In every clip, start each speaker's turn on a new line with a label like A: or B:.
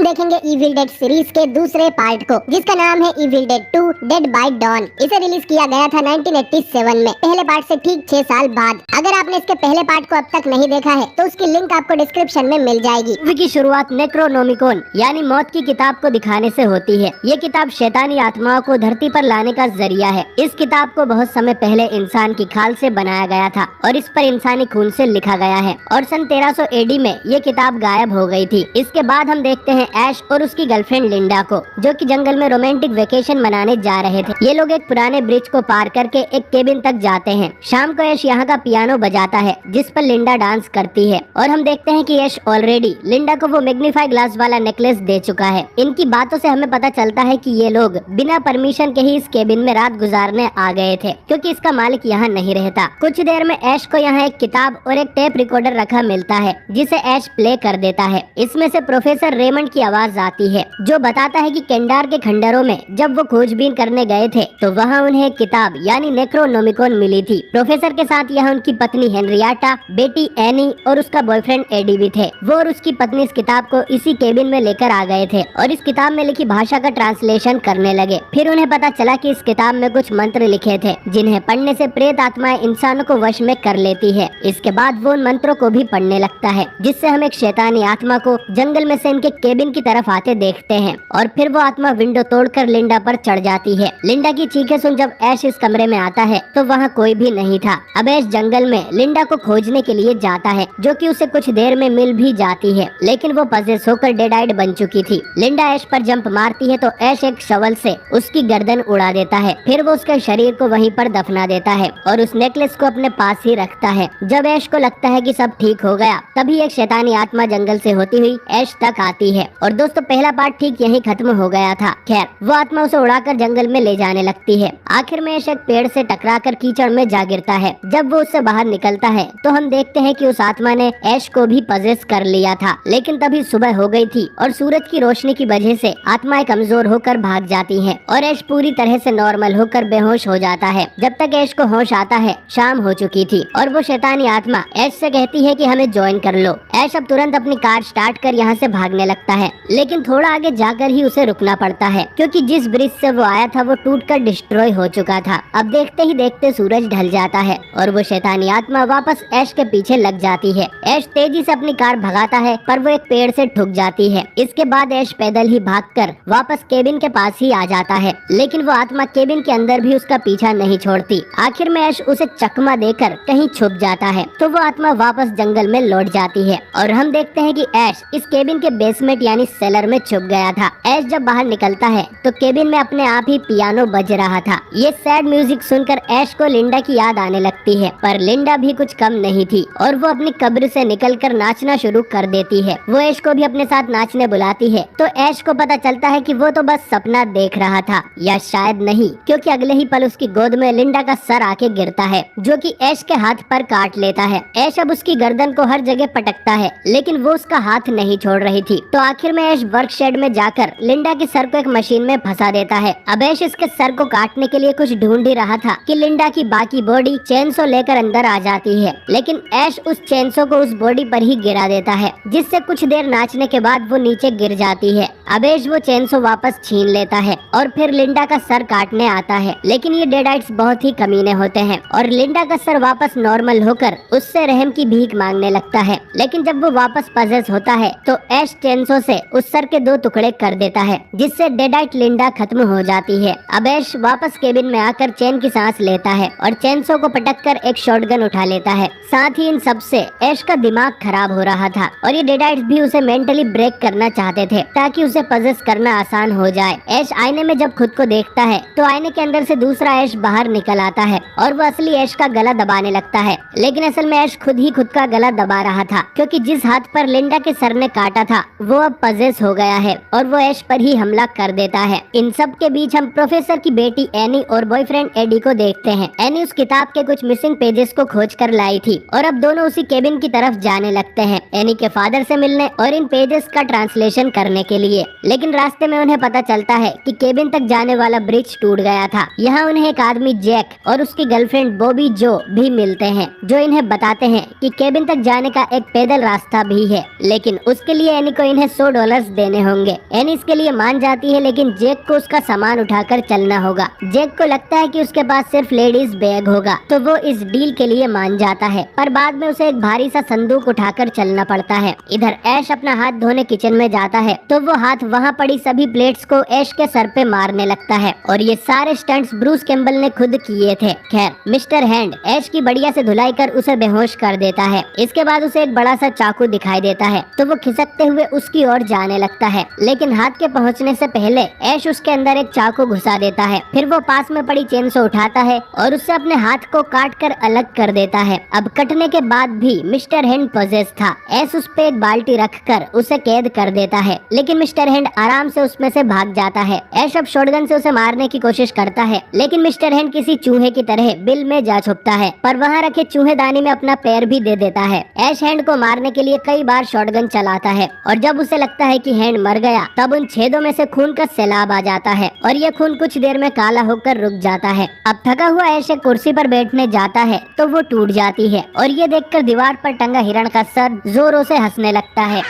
A: हम देखेंगे evil dead series के दूसरे पार्ट को, जिसका नाम है Evil Dead 2 Dead by Dawn. इसे रिलीज किया गया था 1987 में, पहले पार्ट से ठीक 6 साल बाद। अगर आपने इसके पहले पार्ट को अब तक नहीं देखा है तो उसकी लिंक आपको डिस्क्रिप्शन में मिल जाएगी।
B: मूवी की शुरुआत नेक्रोनोमिकॉन यानी मौत की किताब को दिखाने से होती है। ये किताब शैतानी आत्माओं को धरती पर लाने का जरिया है। इस किताब को बहुत समय पहले इंसान की खाल से बनाया गया था और इस पर इंसानी खून से लिखा गया है और सन 1300 एडी में ये किताब गायब हो गई थी। इसके बाद हम देखते हैं ऐश और उसकी गर्लफ्रेंड लिंडा को, जो कि जंगल में रोमांटिक वेकेशन मनाने जा रहे थे। ये लोग एक पुराने ब्रिज को पार करके एक केबिन तक जाते हैं। शाम को ऐश यहाँ का पियानो बजाता है जिस पर लिंडा डांस करती है और हम देखते हैं कि ऐश ऑलरेडी लिंडा को वो मैग्नीफाई ग्लास वाला नेकलेस दे चुका है। इनकी बातों से हमें पता चलता है कि ये लोग बिना परमिशन के ही इस केबिन में रात गुजारने आ गए थे, क्योंकि इसका मालिक यहाँ नहीं रहता। कुछ देर में ऐश को यहाँ एक किताब और एक टेप रिकॉर्डर रखा मिलता है जिसे ऐश प्ले कर देता है। इसमें से प्रोफेसर रेमंड की आवाज आती है जो बताता है कि केंडार के खंडरों में जब वो खोजबीन करने गए थे तो वहाँ उन्हें एक किताब यानी नेक्रोनोमिकॉन मिली थी। प्रोफेसर के साथ यहाँ उनकी पत्नी हेनरियाटा, बेटी एनी और उसका बॉयफ्रेंड एडी भी थे। वो और उसकी पत्नी इस किताब को इसी केबिन में लेकर आ गए थे और इस किताब में लिखी भाषा का ट्रांसलेशन करने लगे। फिर उन्हें पता चला कि इस किताब में कुछ मंत्र लिखे थे जिन्हें पढ़ने से प्रेत आत्माएं इंसानों को वश में कर लेती है। इसके बाद वो उन मंत्रों को भी पढ़ने लगता है, जिससे हम एक शैतानी आत्मा को जंगल में से इनके केबिन की तरफ आते देखते हैं और फिर वो आत्मा विंडो तोड़कर लिंडा पर चढ़ जाती है। लिंडा की चीखें सुन जब ऐश इस कमरे में आता है तो वहाँ कोई भी नहीं था। अब ऐश जंगल में लिंडा को खोजने के लिए जाता है, जो कि उसे कुछ देर में मिल भी जाती है, लेकिन वो पजेस होकर डेडाइड बन चुकी थी। लिंडा ऐश पर जंप मारती है तो ऐश एक शवल से उसकी गर्दन उड़ा देता है। फिर वो उसके शरीर को वहीं पर दफना देता है और उस नेकलेस को अपने पास ही रखता है। जब ऐश को लगता है कि सब ठीक हो गया, तभी एक शैतानी आत्मा जंगल से होती हुई ऐश तक आती है। और दोस्तों, पहला पार्ट ठीक यहीं खत्म हो गया था। खैर, वो आत्मा उसे उड़ाकर जंगल में ले जाने लगती है। आखिर में ऐश एक पेड़ से टकराकर कीचड़ में जा गिरता है। जब वो उससे बाहर निकलता है तो हम देखते हैं कि उस आत्मा ने ऐश को भी पजेस कर लिया था, लेकिन तभी सुबह हो गई थी और सूरज की रोशनी की वजह से आत्माएं कमजोर होकर भाग जाती हैं और ऐश पूरी तरह से नॉर्मल होकर बेहोश हो जाता है। जब तक ऐश को होश आता है, शाम हो चुकी थी और वो शैतानी आत्मा ऐश से कहती है कि हमें ज्वाइन कर लो। ऐश अब तुरंत अपनी कार स्टार्ट कर यहाँ से भागने लगता है, लेकिन थोड़ा आगे जाकर ही उसे रुकना पड़ता है, क्योंकि जिस ब्रिज से वो आया था वो टूटकर डिस्ट्रॉय हो चुका था। अब देखते ही देखते सूरज ढल जाता है और वो शैतानी आत्मा वापस ऐश के पीछे लग जाती है। ऐश तेजी से अपनी कार भगाता है पर वो एक पेड़ से ठुक जाती है। इसके बाद ऐश पैदल ही भागकर वापस केबिन के पास ही आ जाता है, लेकिन वो आत्मा केबिन के अंदर भी उसका पीछा नहीं छोड़ती। आखिर में ऐश उसे चकमा देकर कहीं छुप जाता है तो वो आत्मा वापस जंगल में लौट जाती है और हम देखते हैं कि ऐश इस केबिन के बेसमेंट यानी सेलर में छुप गया था। ऐश जब बाहर निकलता है तो केबिन में अपने आप ही पियानो बज रहा था। ये सैड म्यूजिक सुनकर ऐश को लिंडा की याद आने लगती है, पर लिंडा भी कुछ कम नहीं थी और वो अपनी कब्र से निकलकर नाचना शुरू कर देती है। वो ऐश को भी अपने साथ नाचने बुलाती है तो ऐश को पता चलता है कि वो तो बस सपना देख रहा था, या शायद नहीं, क्योंकि अगले ही पल उसकी गोद में लिंडा का सर आके गिरता है, जो कि ऐश के हाथ पर काट लेता है। ऐश अब उसकी गर्दन को हर जगह पटकता है, लेकिन वो उसका हाथ नहीं छोड़ रही थी। तो आखिर में ऐश वर्क शेड में जाकर लिंडा के सर को एक मशीन में फंसा देता है। अब ऐश इसके सर को काटने के लिए कुछ ढूंढ ही रहा था कि लिंडा की बाकी बॉडी चेनसो लेकर अंदर आ जाती है, लेकिन ऐश उस चेनसो को उस बॉडी पर ही गिरा देता है, जिससे कुछ देर नाचने के बाद वो नीचे गिर जाती है। अब ऐश वो चेनसो वापस छीन लेता है और फिर लिंडा का सर काटने आता है, लेकिन ये डेडाइट्स बहुत ही कमीने होते हैं और लिंडा का सर वापस नॉर्मल होकर उससे रहम की भीख मांगने लगता है। लेकिन जब वो वापस पजेस होता है तो ऐश चेनसो से उस सर के 2 टुकड़े कर देता है, जिससे डेडाइट लिंडा खत्म हो जाती है। अब ऐश वापस केबिन में आकर चैन की सांस लेता है और चेनसो को पटककर एक शॉटगन उठा लेता है। साथ ही इन सब से ऐश का दिमाग खराब हो रहा था और ये डेडाइट्स भी उसे मेंटली ब्रेक करना चाहते थे ताकि उसे पजेस करना आसान हो जाए। ऐश आईने में जब खुद को देखता है तो आईने के अंदर से दूसरा ऐश बाहर निकल आता है और वो असली ऐश का गला दबाने लगता है, लेकिन असल में ऐश खुद ही खुद का गला दबा रहा था, क्योंकि जिस हाथ पर लिंडा के सर ने काटा था वो अब पजेस हो गया है और वो ऐश पर ही हमला कर देता है। इन सब के बीच हम प्रोफेसर की बेटी एनी और बॉयफ्रेंड एडी को देखते हैं। एनी उस किताब के कुछ मिसिंग पेजेस को खोज कर लाई थी और अब दोनों उसी केबिन की तरफ जाने लगते हैं, एनी के फादर से मिलने और इन पेजेस का ट्रांसलेशन करने के लिए। लेकिन रास्ते में उन्हें पता चलता है कि केबिन तक जाने वाला ब्रिज टूट गया था। यहाँ उन्हें एक आदमी जैक और उसकी गर्लफ्रेंड बॉबी जो भी मिलते हैं, जो इन्हें बताते हैं कि केबिन तक जाने का एक पैदल रास्ता भी है, लेकिन उसके लिए एनी को इन्हें 100 $200 देने होंगे। एनी इसके लिए मान जाती है, लेकिन जैक को उसका सामान उठाकर चलना होगा। जैक को लगता है कि उसके पास सिर्फ लेडीज बैग होगा, तो वो इस डील के लिए मान जाता है, पर बाद में उसे एक भारी सा संदूक उठाकर चलना पड़ता है। इधर ऐश अपना हाथ धोने किचन में जाता है तो वो हाथ वहाँ पड़ी सभी प्लेट्स को ऐश के सर पे मारने लगता है, और ये सारे स्टंट्स ब्रूस कैम्बल ने खुद किए थे। खैर, मिस्टर हैंड ऐश की बढ़िया से धुलाई कर उसे बेहोश कर देता है। इसके बाद उसे एक बड़ा सा चाकू दिखाई देता है, तो वो खिसकते हुए उसकी ओर जाने लगता है, लेकिन हाथ के पहुँचने से पहले ऐश उसके अंदर एक चाकू घुसा देता है। फिर वो पास में पड़ी चेन से उठाता है और उससे अपने हाथ को काट कर अलग कर देता है। अब कटने के बाद भी मिस्टर हैंड पॉजेस था। ऐश उस पे एक बाल्टी रखकर उसे कैद कर देता है, लेकिन मिस्टर हैंड आराम से उसमें से भाग जाता है। ऐश अब शॉटगन से उसे मारने की कोशिश करता है, लेकिन मिस्टर हैंड किसी चूहे की तरह बिल में जा छुपता है, पर वहाँ रखे चूहेदानी में अपना पैर भी दे देता है। ऐश हैंड को मारने के लिए कई बार शॉटगन चलाता है, और जब उसे लगता है कि हैंड मर गया, तब उन छेदों में से खून का सैलाब आ जाता है, और यह खून कुछ देर में काला होकर रुक जाता है। अब थका हुआ ऐश एक कुर्सी पर बैठने जाता है तो वो टूट जाती है, और ये देखकर दीवार पर टंगा हिरण का सर जोरों से हंसने लगता है।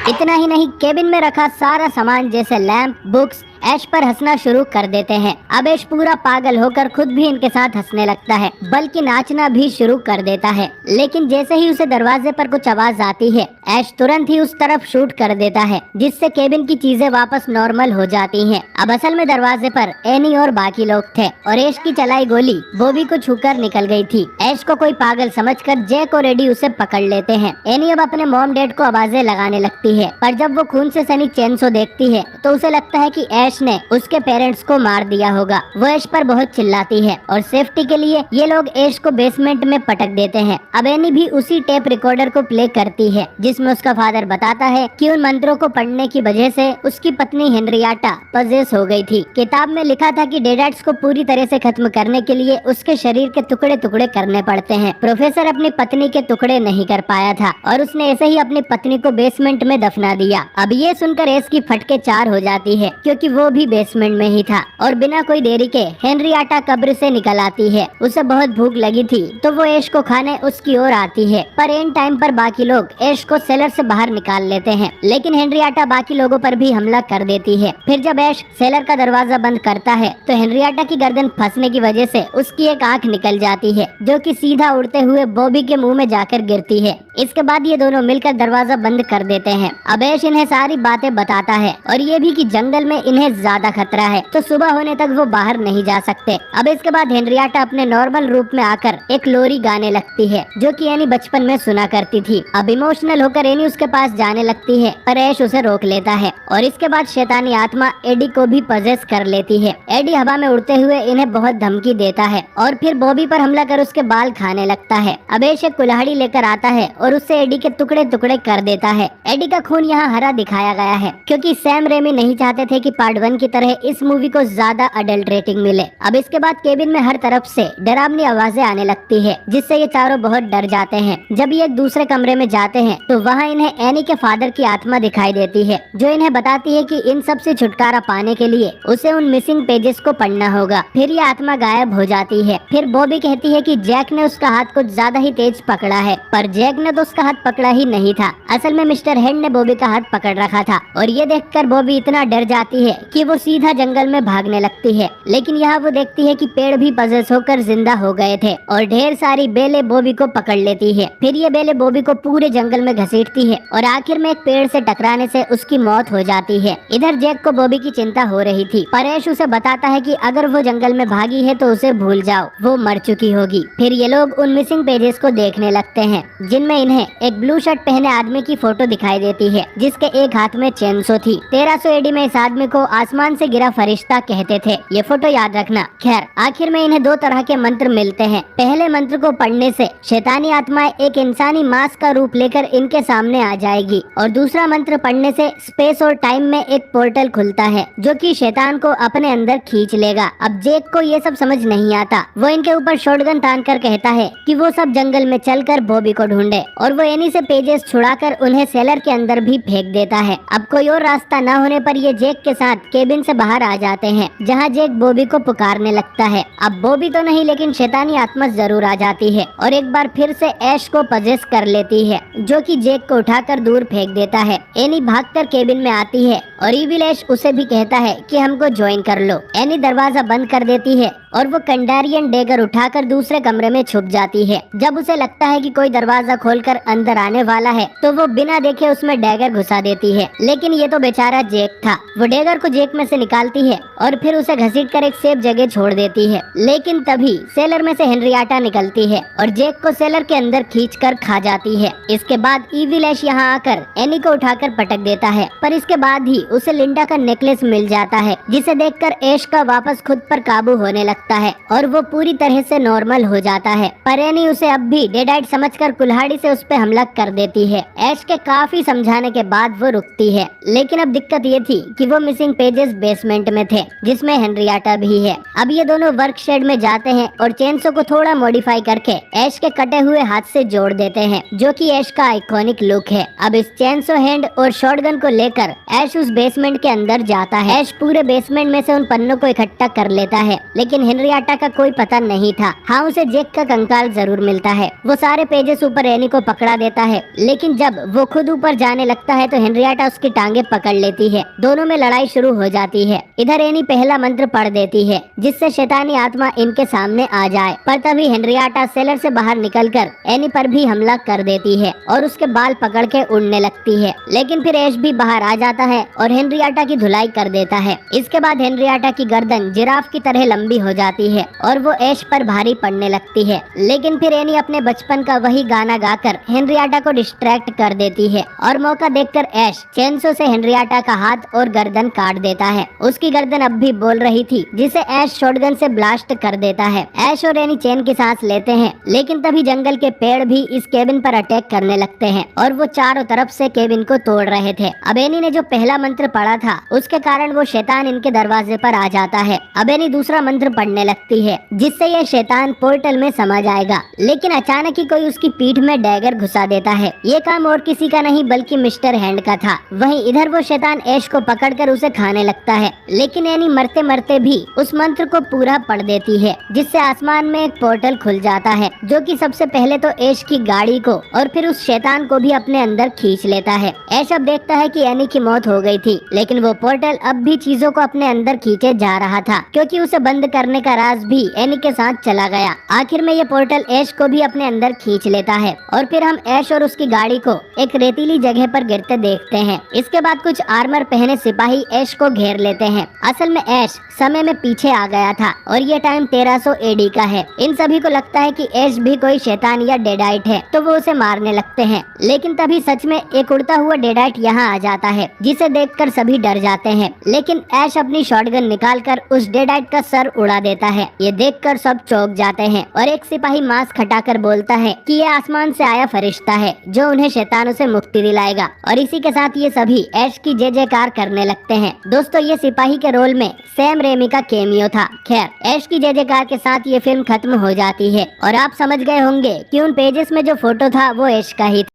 B: इतना ही नहीं, केबिन में रखा सारा सामान जैसे लैंप, बुक्स ऐश पर हंसना शुरू कर देते हैं। अब ऐश पूरा पागल होकर खुद भी इनके साथ हंसने लगता है, बल्कि नाचना भी शुरू कर देता है। लेकिन जैसे ही उसे दरवाजे पर कुछ आवाज आती है, ऐश तुरंत ही उस तरफ शूट कर देता है, जिससे केबिन की चीजें वापस नॉर्मल हो जाती हैं। अब असल में दरवाजे पर एनी और बाकी लोग थे, और ऐश की चलाई गोली बॉबी को छूकर निकल गई थी। ऐश को कोई पागल समझकर जैक और एडी उसे पकड़ लेते हैं। एनी अब अपने मॉम डैड को आवाजें लगाने लगती है, पर जब वो खून से सनी चेनसो देखती है तो उसे लगता है कि ऐश ने उसके पेरेंट्स को मार दिया होगा। वो ऐश पर बहुत चिल्लाती है, और सेफ्टी के लिए ये लोग ऐश को बेसमेंट में पटक देते हैं। अब एनी भी उसी टेप रिकॉर्डर को प्ले करती है, जिसमें उसका फादर बताता है कि उन मंत्रों को पढ़ने की वजह से उसकी पत्नी हेनरियाटा पजेस हो गई थी। किताब में लिखा था कि डेडाट्स को पूरी तरह से खत्म करने के लिए उसके शरीर के टुकड़े टुकड़े करने पड़ते हैं। प्रोफेसर अपनी पत्नी के टुकड़े नहीं कर पाया था, और उसने ऐसे ही अपनी पत्नी को बेसमेंट में दफना दिया। अब ये सुनकर ऐश की फटके चार हो जाती है, क्योंकि वो भी बेसमेंट में ही था, और बिना कोई देरी के हेनरियाटा कब्र से निकल आती है। उसे बहुत भूख लगी थी, तो वो ऐश को खाने उसकी ओर आती है, पर एंड टाइम पर बाकी लोग ऐश को सेलर से बाहर निकाल लेते हैं, लेकिन हेनरियाटा बाकी लोगों पर भी हमला कर देती है। फिर जब ऐश सेलर का दरवाजा बंद करता है, तो हेनरियाटा की गर्दन फंसने की वजह से उसकी एक आंख निकल जाती है, जो कि सीधा उड़ते हुए बॉबी के मुंह में जाकर गिरती है। इसके बाद ये दोनों मिलकर दरवाजा बंद कर देते हैं। अब ऐश इन्हें सारी बातें बताता है, और ये भी कि जंगल में इन्हें ज्यादा खतरा है, तो सुबह होने तक वो बाहर नहीं जा सकते। अब इसके बाद हेनरियाटा अपने नॉर्मल रूप में आकर एक लोरी गाने लगती है, जो कि एनी बचपन में सुना करती थी। अब इमोशनल होकर एनी उसके पास जाने लगती है, पर ऐश उसे रोक लेता है, और इसके बाद शैतानी आत्मा एडी को भी पजेस कर लेती है। एडी हवा में उड़ते हुए इन्हें बहुत धमकी देता है, और फिर बॉबी पर हमला कर उसके बाल खाने लगता है। अब ऐश एक कुल्हाड़ी लेकर आता है और उससे एडी के टुकड़े टुकड़े कर देता है। एडी का खून यहाँ हरा दिखाया गया है, क्योंकि सैम रेमी नहीं चाहते थे कि पार्ट 1 की तरह इस मूवी को ज्यादा अडल्ट रेटिंग मिले। अब इसके बाद केबिन में हर तरफ से डरावनी आवाजें आने लगती है, जिससे ये चारों बहुत डर जाते हैं। जब ये एक दूसरे कमरे में जाते हैं, तो वहाँ इन्हें एनी के फादर की आत्मा दिखाई देती है, जो इन्हें बताती है कि इन सब से छुटकारा पाने के लिए उसे उन मिसिंग पेजेस को पढ़ना होगा। फिर ये आत्मा गायब हो जाती है। फिर बॉबी कहती है कि जैक ने उसका हाथ कुछ ज्यादा ही तेज पकड़ा है, पर जैक ने तो उसका हाथ पकड़ा ही नहीं था। असल में मिस्टर हैंड ने बॉबी का हाथ पकड़ रखा था, और ये देखकर बॉबी इतना डर जाती है कि वो सीधा जंगल में भागने लगती है। लेकिन यहाँ वो देखती है कि पेड़ भी पजेस होकर जिंदा हो गए थे, और ढेर सारी बेलें बॉबी को पकड़ लेती है। फिर ये बेलें बॉबी को पूरे जंगल में घसीटती है, और आखिर में एक पेड़ से टकराने से उसकी मौत हो जाती है। इधर जैक को बॉबी की चिंता हो रही थी, पर ऐश उसे बताता है कि अगर वो जंगल में भागी है तो उसे भूल जाओ, वो मर चुकी होगी। फिर ये लोग उन मिसिंग पेजेस को देखने लगते हैं, जिनमें इन्हें एक ब्लू शर्ट पहने आदमी की फोटो दिखाई देती है, जिसके एक हाथ में चेनसो थी। 1300 एडी में इस आदमी को आसमान से गिरा फरिश्ता कहते थे, ये फोटो याद रखना। खैर, आखिर में इन्हें 2 तरह के मंत्र मिलते हैं। पहले मंत्र को पढ़ने से शैतानी आत्माएं एक इंसानी मास्क का रूप लेकर इनके सामने आ जाएगी, और दूसरा मंत्र पढ़ने से स्पेस और टाइम में एक पोर्टल खुलता है, जो कि शैतान को अपने अंदर खींच लेगा। अब जैक को ये सब समझ नहीं आता। वो इनके ऊपर शॉटगन तान कर कहता है कि वो सब जंगल में चलकर बॉबी को ढूंढे, और वो एनी से पेजेस छुड़ाकर उन्हें सेलर के अंदर भी फेंक देता है। अब कोई और रास्ता न होने पर ये जैक के साथ केबिन से बाहर आ जाते हैं, जहाँ जेक बॉबी को पुकारने लगता है। अब बॉबी तो नहीं, लेकिन शैतानी आत्मा जरूर आ जाती है और एक बार फिर से ऐश को पजेस कर लेती है, जो कि जेक को उठाकर दूर फेंक देता है। एनी भागकर केबिन में आती है और इविल ऐश उसे भी कहता है कि हमको ज्वाइन कर लो। एनी दरवाजा बंद कर देती है और वो कंडारियन डेगर उठाकर दूसरे कमरे में छुप जाती है। जब उसे लगता है कि कोई दरवाजा खोलकर अंदर आने वाला है, तो वो बिना देखे उसमें डैगर घुसा देती है, लेकिन ये तो बेचारा जेक था। वो डैगर को जेक में से निकालती है और फिर उसे घसीटकर एक सेफ जगह छोड़ देती है। लेकिन तभी सेलर में से हेनरियाटा निकलती है और जेक को सेलर के अंदर खींचकर खा जाती है। इसके बाद इविल ऐश यहाँ आकर एनी को उठाकर पटक देता है, पर इसके बाद ही उसे लिंडा का नेकलेस मिल जाता है, जिसे देखकर ऐश का वापस खुद पर काबू होने लगता है और वो पूरी तरह से नॉर्मल हो जाता है। पर एनी उसे अब भी डेडाइट समझकर कुल्हाड़ी से उस पे हमला कर देती है। ऐश के काफी समझाने के बाद वो रुकती है, लेकिन अब दिक्कत ये थी कि वो मिसिंग पेजेस बेसमेंट में थे, जिसमें हेनरियाटा भी है। अब ये दोनों वर्क शेड में जाते हैं और चेनसो को थोड़ा मॉडिफाई करके ऐश के कटे हुए हाथ से जोड़ देते हैं, जो कि ऐश का आइकॉनिक लुक है। अब इस चेनसो हैंड और शॉटगन को लेकर ऐश उस बेसमेंट के अंदर जाता है। ऐश पूरे बेसमेंट में से उन पन्नों को इकट्ठा कर लेता है, लेकिन हेनरियाटा का कोई पता नहीं था। हाँ, उसे जेक का कंकाल जरूर मिलता है। वो सारे पेजेस ऊपर एनी को पकड़ा देता है, लेकिन जब वो खुद ऊपर जाने लगता है तो हेनरियाटा उसकी टांगे पकड़ लेती है। दोनों में लड़ाई शुरू हो जाती है। इधर एनी पहला मंत्र पढ़ देती है, जिससे शैतानी आत्मा इनके सामने आ जाए, पर तभी हेनरियाटा सेलर से बाहर निकलकर एनी पर भी हमला कर देती है और उसके बाल पकड़ के उड़ने लगती है। लेकिन फिर ऐश भी बाहर आ जाता है और हेनरियाटा की धुलाई कर देता है। इसके बाद हेनरियाटा की गर्दन जिराफ की तरह लंबी हो जाती है और वो ऐश पर भारी पड़ने लगती है। लेकिन फिर एनी अपने बचपन का वही गाना गाकर हेनरियाटा को डिस्ट्रैक्ट कर देती है और मौका देखकर ऐश चेनसो से हेनरियाटा का हाथ और गर्दन काट देता है। उसकी गर्दन अब भी बोल रही थी, जिसे ऐश शॉटगन से ब्लास्ट कर देता है। ऐश और एनी चैन की सांस लेते हैं, लेकिन तभी जंगल के पेड़ भी इस केबिन पर अटैक करने लगते हैं और वो चारों तरफ से केबिन को तोड़ रहे थे। अब एनी ने जो पहला मंत्र पढ़ा था, उसके कारण वो शैतान इनके दरवाजे पर आ जाता है। अब एनी दूसरा मंत्र पढ़ने लगती है, जिससे ये शैतान पोर्टल में समा जाएगा, लेकिन अचानक ही कोई उसकी पीठ में डैगर घुसा देता है। ये काम और किसी का नहीं बल्कि मिस्टर हैंड का था। वहीं इधर वो शैतान ऐश को पकड़कर उसे खाने लगता है, लेकिन एनी मरते मरते भी उस मंत्र को पूरा पढ़ देती है, जिससे आसमान में एक पोर्टल खुल जाता है, जो कि सबसे पहले तो ऐश की गाड़ी को और फिर उस शैतान को भी अपने अंदर खींच लेता है। ऐश अब देखता है कि एनी की मौत हो गई थी, लेकिन वो पोर्टल अब भी चीजों को अपने अंदर खींचे जा रहा था, क्योंकि उसे बंद करने का राज भी एनी के साथ चला गया। आखिर में ये पोर्टल ऐश को भी अपने अंदर खींच लेता है और फिर हम ऐश और उसकी गाड़ी को एक रेतीली जगह पर गिरते देखते हैं। इसके बाद कुछ आर्मर पहने सिपाही ऐश को घेर लेते हैं। असल में ऐश समय में पीछे आ गया था और ये टाइम 1300 एडी का है। इन सभी को लगता है कि ऐश भी कोई शैतान या डेडाइट है, तो वो उसे मारने लगते हैं। लेकिन तभी सच में एक उड़ता हुआ डेडाइट यहाँ आ जाता है, जिसे देखकर सभी डर जाते हैं। लेकिन ऐश अपनी शॉटगन निकालकर उस डेडाइट का सर उड़ा देता है। ये देखकर सब चौंक जाते हैं और एक सिपाही मास्क हटाकर बोलता है कि ये आसमान से आया फरिश्ता है, जो उन्हें शैतानों से मुक्ति दिलाएगा। और इसी के साथ ये सभी ऐश की जय जयकार करने लगते हैं। दोस्तों, ये सिपाही के रोल में सैम रेमी का केमियो था। खैर, ऐश की जय जयकार के साथ ये फिल्म खत्म हो जाती है और आप समझ गए होंगे कि उन पेजेस में जो फोटो था वो ऐश का ही था।